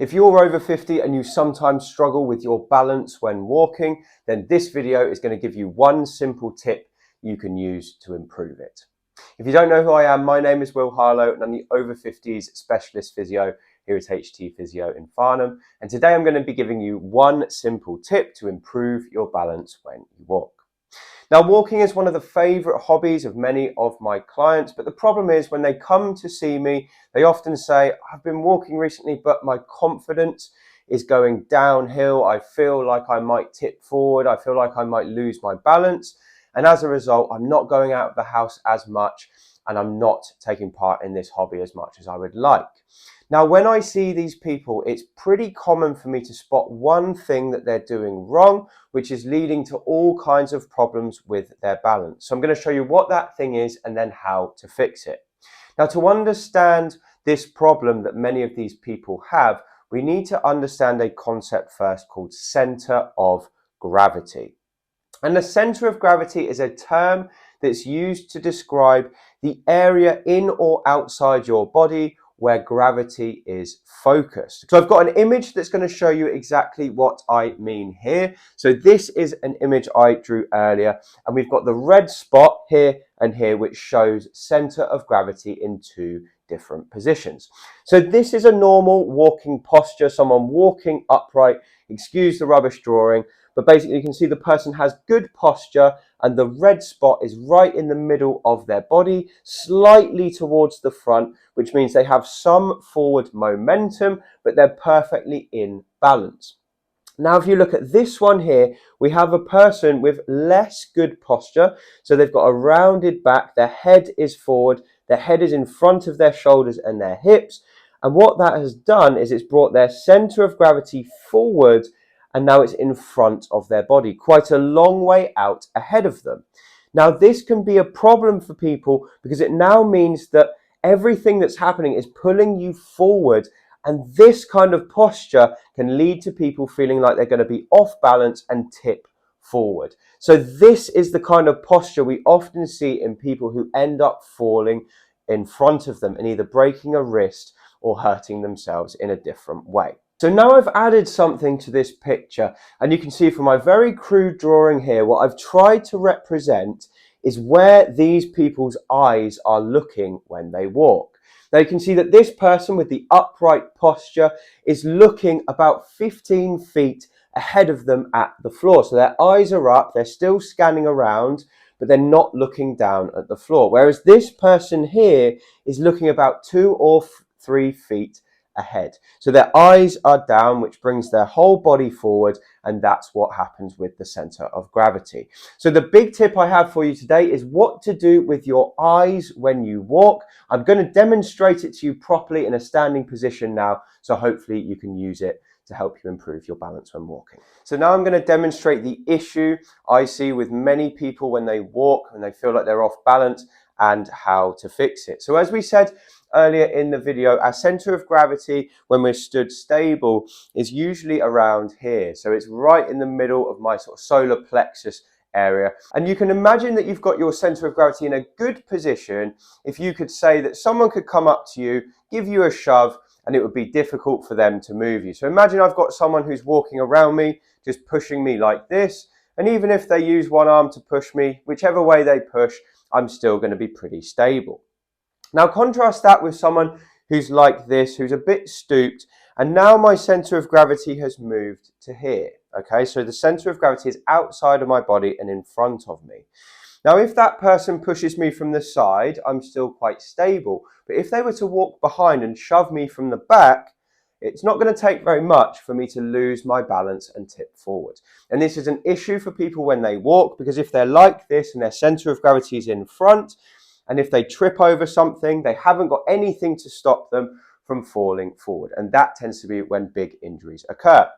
If you're over 50 and you sometimes struggle with your balance when walking, then this video is going to give you one simple tip you can use to improve it. If you don't know who I am, my name is Harlow and I'm the over 50s specialist physio here at HT Physio in Farnham. And today I'm going to be giving you one simple tip to improve your balance when you walk. Now, walking is one of the favourite hobbies of many of my clients, but the problem is when they come to see me, they often say, I've been walking recently, but my confidence is going downhill. I feel like I might tip forward. I feel like I might lose my balance. And as a result, I'm not going out of the house as much and I'm not taking part in this hobby as much as I would like. Now, when I see these people, it's pretty common for me to spot one thing that they're doing wrong, which is leading to all kinds of problems with their balance. So I'm going to show you what that thing is and then how to fix it. Now, to understand this problem that many of these people have, we need to understand a concept first called center of gravity. And the center of gravity is a term that's used to describe the area in or outside your body where gravity is focused. So I've got an image that's going to show you exactly what I mean here. So this is an image I drew earlier, and we've got the red spot here and here, which shows center of gravity in two different positions. So this is a normal walking posture, someone walking upright. Excuse the rubbish drawing, but basically you can see the person has good posture and the red spot is right in the middle of their body, slightly towards the front, which means they have some forward momentum, but they're perfectly in balance. Now, if you look at this one here, we have a person with less good posture. So they've got a rounded back, their head is forward, their head is in front of their shoulders and their hips. And what that has done is it's brought their center of gravity forward, and now it's in front of their body, quite a long way out ahead of them. Now, this can be a problem for people because it now means that everything that's happening is pulling you forward, and this kind of posture can lead to people feeling like they're going to be off balance and tip forward. So this is the kind of posture we often see in people who end up falling in front of them and either breaking a wrist or hurting themselves in a different way. So now I've added something to this picture, and you can see from my very crude drawing here, what I've tried to represent is where these people's eyes are looking when they walk. Now you can see that this person with the upright posture is looking about 15 feet ahead of them at the floor. So their eyes are up, they're still scanning around, but they're not looking down at the floor. Whereas this person here is looking about 2 or 3 feet ahead. So their eyes are down, which brings their whole body forward, and that's what happens with the center of gravity. So the big tip I have for you today is what to do with your eyes when you walk. I'm going to demonstrate it to you properly in a standing position now, so hopefully you can use it to help you improve your balance when walking. So now I'm going to demonstrate the issue I see with many people when they walk and they feel like they're off balance and how to fix it. So as we said earlier in the video, our center of gravity when we're stood stable is usually around here. So it's right in the middle of my sort of solar plexus area. And you can imagine that you've got your center of gravity in a good position if you could say that someone could come up to you, give you a shove, and it would be difficult for them to move you. So imagine I've got someone who's walking around me, just pushing me like this. And even if they use one arm to push me, whichever way they push, I'm still going to be pretty stable. Now contrast that with someone who's like this, who's a bit stooped, and now my center of gravity has moved to here. Okay, so the center of gravity is outside of my body and in front of me. Now, if that person pushes me from the side, I'm still quite stable. But if they were to walk behind and shove me from the back, it's not going to take very much for me to lose my balance and tip forward. And this is an issue for people when they walk, because if they're like this and their center of gravity is in front, and if they trip over something, they haven't got anything to stop them from falling forward. And that tends to be when big injuries occur.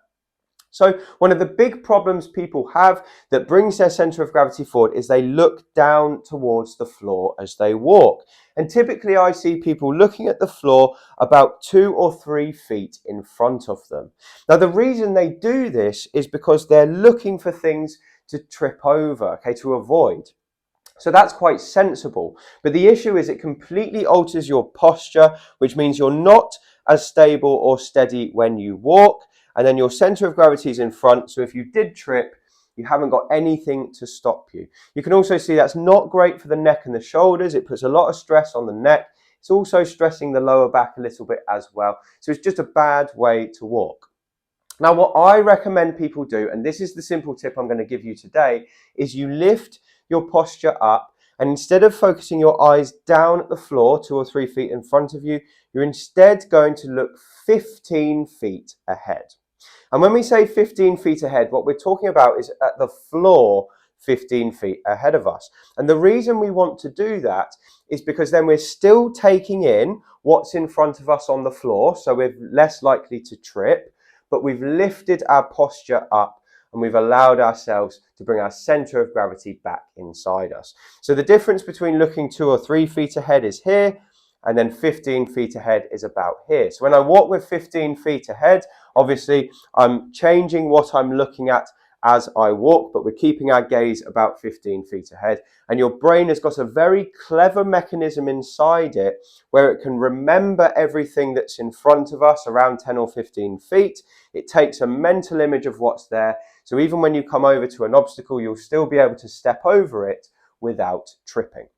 So one of the big problems people have that brings their center of gravity forward is they look down towards the floor as they walk. And typically I see people looking at the floor about 2 or 3 feet in front of them. Now the reason they do this is because they're looking for things to trip over, okay, to avoid. So that's quite sensible. But the issue is it completely alters your posture, which means you're not as stable or steady when you walk. And then your center of gravity is in front. So if you did trip, you haven't got anything to stop you. You can also see that's not great for the neck and the shoulders. It puts a lot of stress on the neck. It's also stressing the lower back a little bit as well. So it's just a bad way to walk. Now, what I recommend people do, and this is the simple tip I'm going to give you today, is you lift your posture up, and instead of focusing your eyes down at the floor 2 or 3 feet in front of you, you're instead going to look 15 feet ahead. And when we say 15 feet ahead, what we're talking about is at the floor 15 feet ahead of us. And the reason we want to do that is because then we're still taking in what's in front of us on the floor, so we're less likely to trip, but we've lifted our posture up and we've allowed ourselves to bring our center of gravity back inside us. So the difference between looking 2 or 3 feet ahead is here, and then 15 feet ahead is about here. So when I walk with 15 feet ahead, obviously I'm changing what I'm looking at as I walk, but we're keeping our gaze about 15 feet ahead. And your brain has got a very clever mechanism inside it where it can remember everything that's in front of us around 10 or 15 feet. It takes a mental image of what's there. So even when you come over to an obstacle, you'll still be able to step over it without tripping.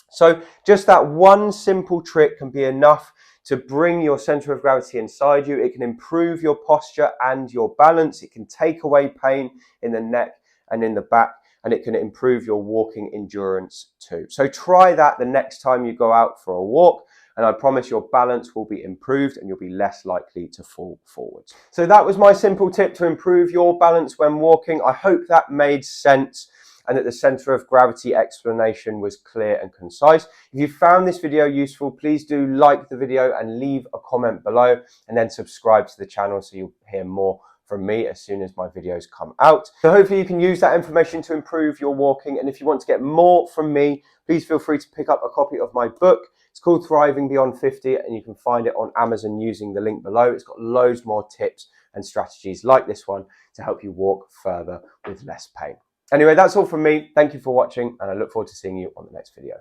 So just that one simple trick can be enough to bring your center of gravity inside you. It can improve your posture and your balance. It can take away pain in the neck and in the back, and it can improve your walking endurance too. So try that the next time you go out for a walk, and I promise your balance will be improved and you'll be less likely to fall forwards. So that was my simple tip to improve your balance when walking. I hope that made sense and that the center of gravity explanation was clear and concise. If you found this video useful, please do like the video and leave a comment below, and then subscribe to the channel so you'll hear more from me as soon as my videos come out. So hopefully you can use that information to improve your walking, and if you want to get more from me, please feel free to pick up a copy of my book. It's called Thriving Beyond 50, and you can find it on Amazon using the link below. It's got loads more tips and strategies like this one to help you walk further with less pain. Anyway, that's all from me. Thank you for watching, and I look forward to seeing you on the next video.